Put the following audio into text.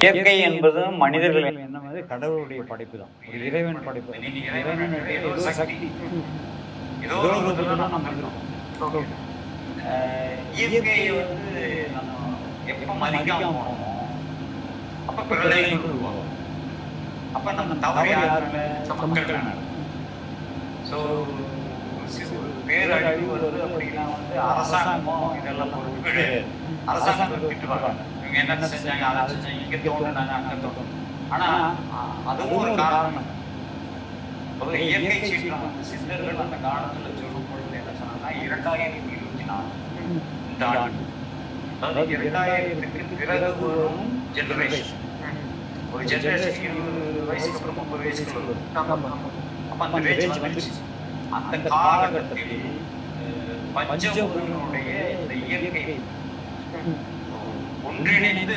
இயற்கை என்பது மனிதர்கள் என்ன மாதிரி கடவுளுடைய படைப்பு தான், ஒரு இறைவன் படைப்பு. இறைவன் ஏதோ சக்தி, ஏதோ ஒரு விதத்துல நம்ம இருக்கோம். இயற்கையை வந்து நம்ம எப்ப மதிக்காம போனோமோ அப்ப பிரளயம் உருவாகும். அப்ப நம்ம தவறு யாருமே மக்கள். ஸோ பேரழிவு வருது அப்படின்னா வந்து அரசாங்கமோ இதெல்லாம் பொறுப்பு கிடையாது. அரசாங்கம் திட்டுவாங்க, இவங்க என்ன செஞ்சாங்க, அதை செஞ்சாங்க, இங்க தோணுனாங்க, அங்க தோணும். ஆனா அதுவும் ஒரு காரணம். ஒரு இயற்கை சீற்றம் வந்து சித்தர்கள் அந்த காலத்துல சொல்லும் பொழுது என்ன சொன்னாங்கன்னா 2024 இந்த ஆண்டு, அதாவது 2000க்கு பிறகு வரும் ஜெனரேஷன், ஒரு ஜெனரேஷன் 20 வயசுக்கு அப்புறம் 30 வயசுக்கு வரும். அப்ப அந்த ரேஞ்ச் வந்துச்சு. அந்த காலகட்டத்தில் பஞ்சபூதங்களுடைய இந்த இயற்கை ஒன்றிணைந்து